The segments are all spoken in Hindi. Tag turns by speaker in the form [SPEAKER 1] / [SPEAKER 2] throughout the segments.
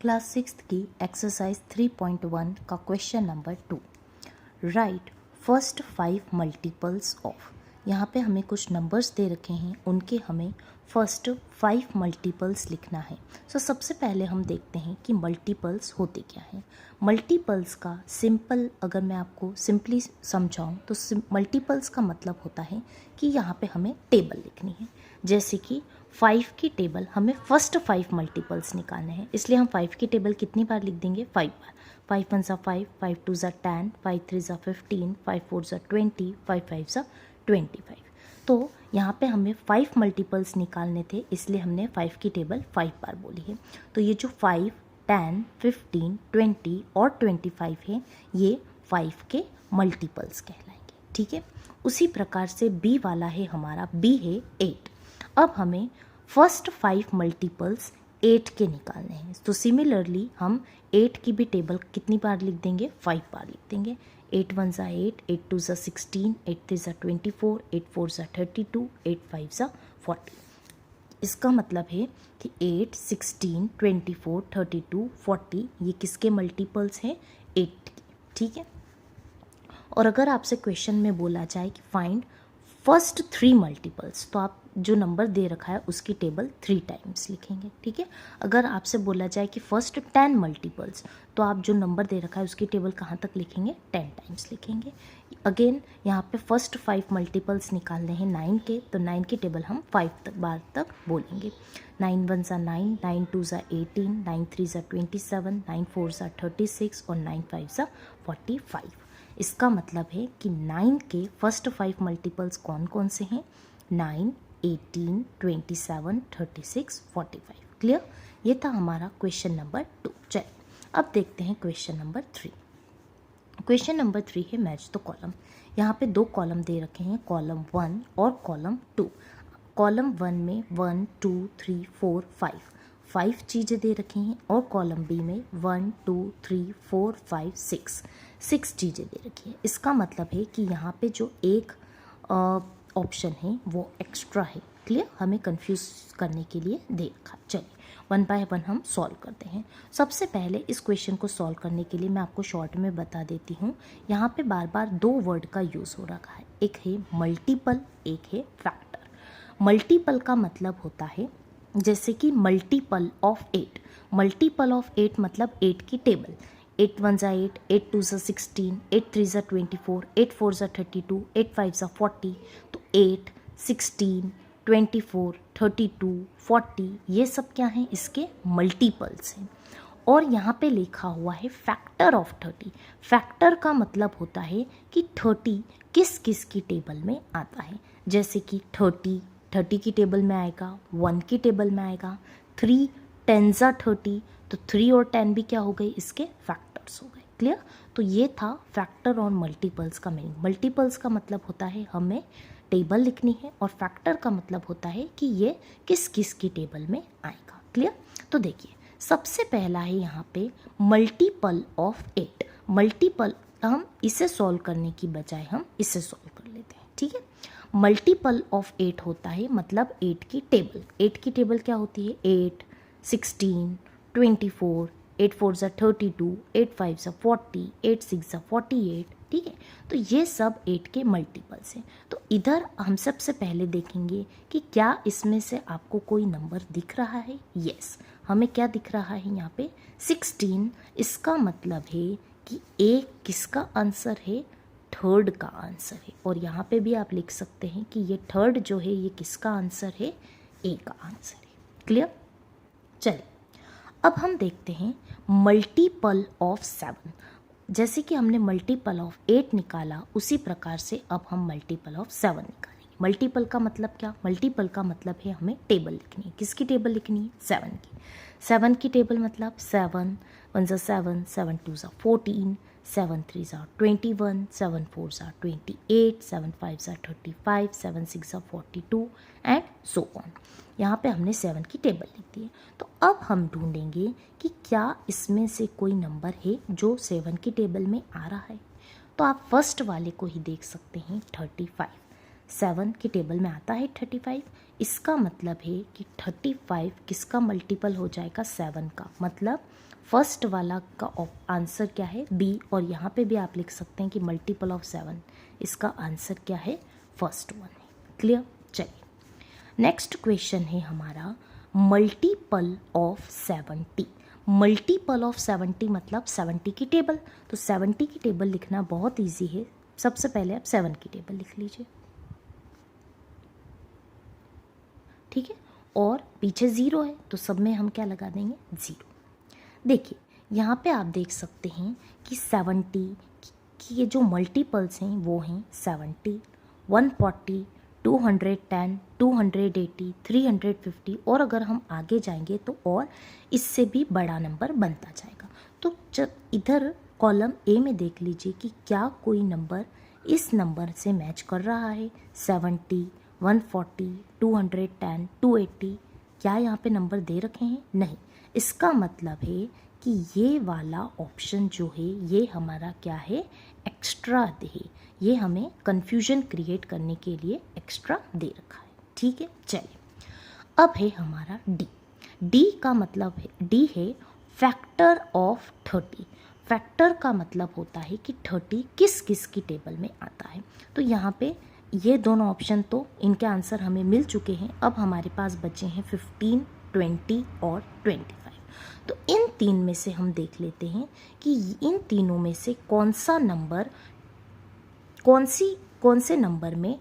[SPEAKER 1] क्लास 6th की एक्सरसाइज 3.1 का question number 2। Right first 5 multiples of. यहाँ पे हमें कुछ नंबर्स दे रखे हैं, उनके हमें फर्स्ट 5 मल्टीपल्स लिखना है। सबसे पहले हम देखते हैं कि मल्टीपल्स होते क्या हैं। मल्टीपल्स का सिंपल अगर मैं आपको सिंपली समझाऊँ तो मल्टीपल्स का मतलब होता है कि यहाँ पे हमें टेबल लिखनी है। जैसे कि 5 की टेबल हमें फर्स्ट 5 मल्टीपल्स निकालने हैं, इसलिए हम 5 की टेबल कितनी बार लिख देंगे, 5 बार। 5 1 ज़ा 5, 5 2 ज़ा 10, 5 3 ज़ा 15, 5 4 ज़ा 20, 5 5 ज़ा 25। तो यहाँ पे हमें 5 मल्टीपल्स निकालने थे, इसलिए हमने 5 की टेबल 5 बार बोली है। तो ये जो 5, 10, 15, 20 और 25 है, ये 5 के मल्टीपल्स कहलाएंगे। ठीक है, उसी प्रकार से बी वाला है हमारा, बी है 8। अब हमें फर्स्ट 5 मल्टीपल्स 8 के निकालने हैं। तो सिमिलरली हम 8 की भी टेबल कितनी बार लिख देंगे, 5 बार लिख देंगे। 8 1 ज़ा 8, 8 2 ज़ा 16, 8 3 ज़ा 24, 8 4 ज़ा 32, 8 5 ज़ा 40। इसका मतलब है कि 8, 16, 24, 32, 40 ये किसके मल्टीपल्स हैं, 8 के। ठीक है, और अगर आपसे क्वेश्चन में बोला जाए कि फाइंड फर्स्ट 3 मल्टीपल्स, तो आप जो नंबर दे रखा है उसकी टेबल 3 टाइम्स लिखेंगे। ठीक है, अगर आपसे बोला जाए कि फर्स्ट 10 मल्टीपल्स, तो आप जो नंबर दे रखा है उसकी टेबल कहाँ तक लिखेंगे, 10 टाइम्स लिखेंगे। अगेन यहाँ पे फर्स्ट 5 मल्टीपल्स निकालने हैं 9 के, तो 9 की टेबल हम 5 बार तक बोलेंगे। 9 1 ज़ा 9, 9 2 ज़ा 18, 9 3 ज़ा 27, 9 4 ज़ा 36 और 9 5 ज़ा 45। इसका मतलब है कि 9 के फर्स्ट 5 मल्टीपल्स कौन कौन से हैं, 9, 18, 27, 36, 45। क्लियर, ये था हमारा क्वेश्चन नंबर 2। चलिए अब देखते हैं क्वेश्चन नंबर 3। क्वेश्चन नंबर 3 है मैच द कॉलम। यहाँ पे 2 कॉलम दे रखे हैं, कॉलम 1 और कॉलम 2। कॉलम 1 में 1 2 3 4 5 चीज़ें दे रखी हैं, और कॉलम बी में 1 2 3 4 5 6 चीज़ें दे रखी हैं। इसका मतलब है कि यहाँ पे जो एक ऑप्शन है वो एक्स्ट्रा है। क्लियर, हमें कंफ्यूज करने के लिए दे रखा। चलिए 1 बाय 1 हम सॉल्व करते हैं। सबसे पहले इस क्वेश्चन को सॉल्व करने के लिए मैं आपको शॉर्ट में बता देती हूँ। यहाँ पे बार बार 2 वर्ड का यूज़ हो रखा है, एक है मल्टीपल, एक है फैक्टर। मल्टीपल का मतलब होता है जैसे कि मल्टीपल ऑफ 8। मल्टीपल ऑफ 8 मतलब 8 की टेबल। 8 1 ज़ा 8, 8 2 ज़ा 16, 8 3 ज़ा 24, 8 4 ज़ा 32, 8 5 ज़ा 40। तो 8, 16, 24, 32, 40 ये सब क्या हैं, इसके मल्टीपल्स हैं। और यहाँ पे लिखा हुआ है फैक्टर ऑफ 30। फैक्टर का मतलब होता है कि 30 किस किस की टेबल में आता है। जैसे कि 30 की टेबल में आएगा, 1 की टेबल में आएगा, 3 10 ज़ा 30, तो 3 और 10 भी क्या हो गए, इसके फैक्टर्स हो गए। क्लियर, तो ये था फैक्टर और मल्टीपल्स का मीनिंग। मल्टीपल्स का मतलब होता है हमें टेबल लिखनी है, और फैक्टर का मतलब होता है कि ये किस किस की टेबल में आएगा। क्लियर, तो देखिए सबसे पहला है यहाँ पे मल्टीपल ऑफ 8। मल्टीपल हम इसे सॉल्व करने की बजाय हम इसे सॉल्व कर लेते हैं। ठीक है, मल्टीपल ऑफ 8 होता है मतलब 8 की टेबल। 8 की टेबल क्या होती है, 8, 16, 24, 8 4 ज़ा 32, 8 5 ज़ा 40, 8 6 ज़ा 48। ठीक है, तो ये सब 8 के मल्टीपल्स हैं। तो इधर हम सबसे पहले देखेंगे कि क्या इसमें से आपको कोई नंबर दिख रहा है। यस, हमें क्या दिख रहा है यहाँ पे, 16। इसका मतलब है कि ए किसका आंसर है, थर्ड का आंसर है। और यहाँ पे भी आप लिख सकते हैं कि ये थर्ड जो है ये किसका आंसर है, ए का आंसर है। क्लियर, चलिए अब हम देखते हैं मल्टीपल ऑफ 7। जैसे कि हमने मल्टीपल ऑफ 8 निकाला, उसी प्रकार से अब हम मल्टीपल ऑफ 7 निकालेंगे। मल्टीपल का मतलब क्या, मल्टीपल का मतलब है हमें टेबल लिखनी है। किसकी टेबल लिखनी है, 7 की। 7 की टेबल मतलब 7 1 ज़ा 7, 7 2 ज़ा 14, 7 3 ज़ा 21, 7 4 ज़ा 28, 7 5 ज़ा 35, 7 6 ज़ा 42 एंड सो ऑन। यहाँ पे हमने 7 की टेबल लिख दी है। तो अब हम ढूंढेंगे कि क्या इसमें से कोई नंबर है जो 7 की टेबल में आ रहा है। तो आप फर्स्ट वाले को ही देख सकते हैं, 35। 7 के टेबल में आता है 35। इसका मतलब है कि 35 किसका मल्टीपल हो जाएगा, 7 का। मतलब फर्स्ट वाला का आंसर क्या है, बी। और यहाँ पे भी आप लिख सकते हैं कि मल्टीपल ऑफ 7, इसका आंसर क्या है, फर्स्ट वन है। क्लियर। चलिए नेक्स्ट क्वेश्चन है हमारा मल्टीपल ऑफ 70। मल्टीपल ऑफ 70 मतलब 70 की टेबल। तो 70 की टेबल लिखना बहुत इजी है। सबसे पहले आप 7 की टेबल लिख लीजिए, ठीक है। और पीछे 0 है तो सब में हम क्या लगा देंगे, 0। देखिए यहाँ पे आप देख सकते हैं कि 70 की ये जो मल्टीपल्स हैं वो हैं 70, 140, 210, 280, 350। और अगर हम आगे जाएंगे तो और इससे भी बड़ा नंबर बनता जाएगा। तो जब इधर कॉलम ए में देख लीजिए कि क्या कोई नंबर इस नंबर से मैच कर रहा है, 70, 140, 210, 280। क्या यहाँ पे नंबर दे रखे हैं, नहीं। इसका मतलब है कि ये वाला ऑप्शन जो है ये हमारा क्या है, एक्स्ट्रा है। ये हमें कन्फ्यूजन क्रिएट करने के लिए एक्स्ट्रा दे रखा है, ठीक है। चलिए अब है हमारा डी। डी का मतलब है, डी है फैक्टर ऑफ 30। फैक्टर का मतलब होता है कि 30 किस किस की टेबल में आता है। तो यहाँ पे ये दोनों ऑप्शन तो इनके आंसर हमें मिल चुके हैं। अब हमारे पास बचे हैं 15, 20 और 25। तो इन तीन में से हम देख लेते हैं कि इन तीनों में से कौन सा नंबर कौन से नंबर में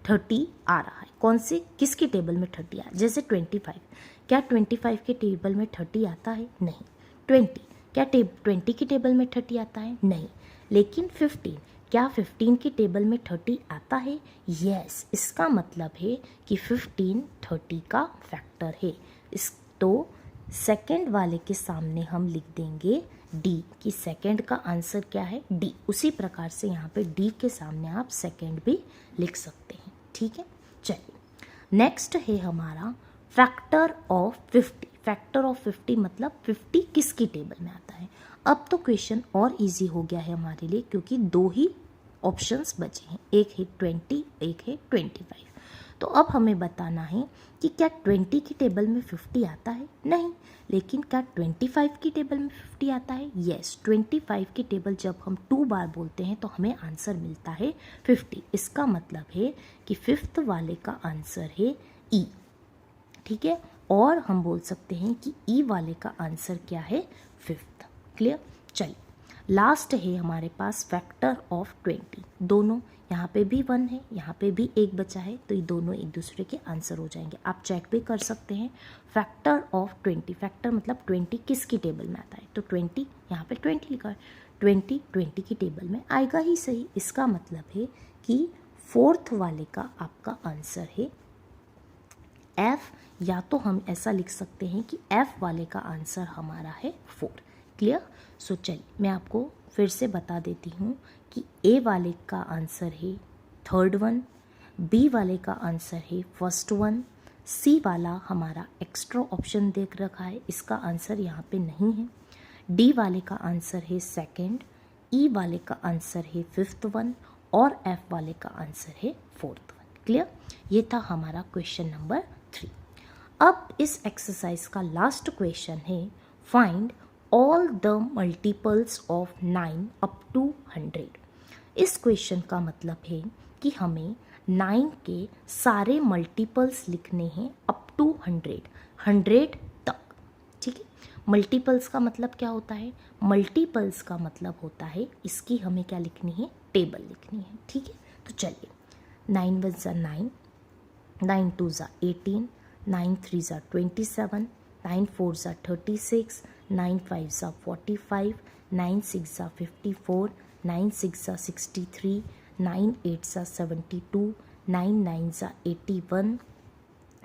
[SPEAKER 1] 30 आ रहा है, कौन से किसकी टेबल में 30 आया। जैसे 25, क्या 25 के टेबल में 30 आता है, नहीं। 20, क्या 20 की टेबल में 30 आता है, नहीं। लेकिन 15, क्या 15 की टेबल में 30 आता है, यस। इसका मतलब है कि 15 30 का फैक्टर है। इस तो सेकंड वाले के सामने हम लिख देंगे डी, कि सेकंड का आंसर क्या है, डी। उसी प्रकार से यहाँ पे डी के सामने आप सेकंड भी लिख सकते हैं, ठीक है। चलिए नेक्स्ट है हमारा फैक्टर ऑफ 50। फैक्टर ऑफ 50 मतलब 50 किसकी टेबल में आता है। अब तो क्वेश्चन और इजी हो गया है हमारे लिए, क्योंकि दो ही ऑप्शंस बचे हैं, एक है 20, एक है 25। तो अब हमें बताना है कि क्या 20 की टेबल में 50 आता है, नहीं। लेकिन क्या 25 की टेबल में 50 आता है, यस। 25 की टेबल जब हम 2 बार बोलते हैं तो हमें आंसर मिलता है 50। इसका मतलब है कि 5th वाले का आंसर है ई, ठीक है। और हम बोल सकते हैं कि ई वाले का आंसर क्या है, 5th। क्लियर। चलिए लास्ट है हमारे पास फैक्टर ऑफ 20। दोनों यहाँ पे भी 1 है, यहाँ पे भी 1 बचा है, तो ये दोनों एक दूसरे के आंसर हो जाएंगे। आप चेक भी कर सकते हैं। फैक्टर ऑफ 20, फैक्टर मतलब 20 किसकी टेबल में आता है, तो 20 यहाँ पे 20 लिखा है, 20 की टेबल में आएगा ही सही। इसका मतलब है कि 4th वाले का आपका आंसर है एफ, या तो हम ऐसा लिख सकते हैं कि एफ वाले का आंसर हमारा है 4। क्लियर। सो चलिए मैं आपको फिर से बता देती हूँ कि ए वाले का आंसर है 3rd वन, बी वाले का आंसर है 1st वन, सी वाला हमारा एक्स्ट्रा ऑप्शन देख रखा है, इसका आंसर यहाँ पे नहीं है, डी वाले का आंसर है 2nd, ई वाले का आंसर है 5th वन, और एफ वाले का आंसर है 4th वन। क्लियर। ये था हमारा क्वेश्चन नंबर 3। अब इस एक्सरसाइज का लास्ट क्वेश्चन है find all the multiples of 9 up to 100। इस क्वेश्चन का मतलब है कि हमें 9 के सारे मल्टीपल्स लिखने हैं अप टू 100 तक, ठीक है। मल्टीपल्स का मतलब क्या होता है, मल्टीपल्स का मतलब होता है इसकी हमें क्या लिखनी है, टेबल लिखनी है, ठीक है। तो चलिए 9 1 ज़ा 9, 9 2 ज़ा 18, 9 3 ज़ा 27, 9 4 ज़ा 36, 9 5 ज़ा 45, 9 6 ज़ा 54, 9 6 ज़ा 63, 9 8 ज़ा 72, 9 9 ज़ा 81,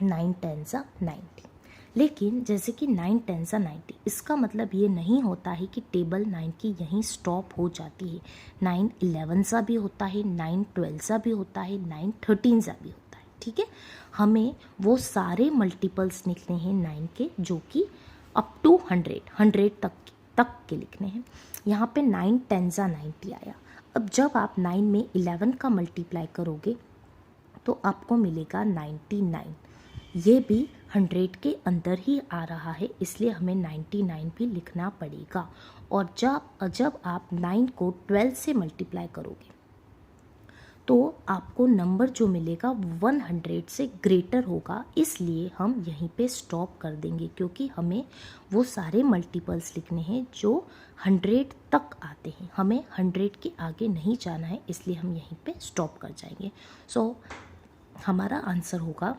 [SPEAKER 1] 9 10 ज़ा 90। लेकिन जैसे कि 9 10 ज़ा 90, इसका मतलब ये नहीं होता है कि टेबल 9 की यहीं स्टॉप हो जाती है। 9 11 ज़ा भी होता है, 9 12 ज़ा भी होता है, 9 13 ज़ा भी होता है, ठीक है। हमें वो सारे मल्टीपल्स लिखने हैं 9 के जो कि अप टू 100 तक के लिखने हैं। यहाँ पे 9 10 ज़ा 90 आया। अब जब आप 9 में 11 का मल्टीप्लाई करोगे तो आपको मिलेगा 99। ये भी 100 के अंदर ही आ रहा है, इसलिए हमें 99 भी लिखना पड़ेगा। और जब आप 9 को 12 से मल्टीप्लाई करोगे तो आपको नंबर जो मिलेगा 100 से ग्रेटर होगा, इसलिए हम यहीं पे स्टॉप कर देंगे, क्योंकि हमें वो सारे मल्टीपल्स लिखने हैं जो 100 तक आते हैं। हमें 100 के आगे नहीं जाना है, इसलिए हम यहीं पे स्टॉप कर जाएंगे। सो हमारा आंसर होगा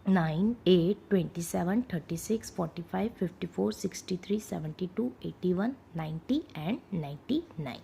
[SPEAKER 1] 9, 8, 27, 36, 45, 54, 63, 72, 81, 90 एंड 99।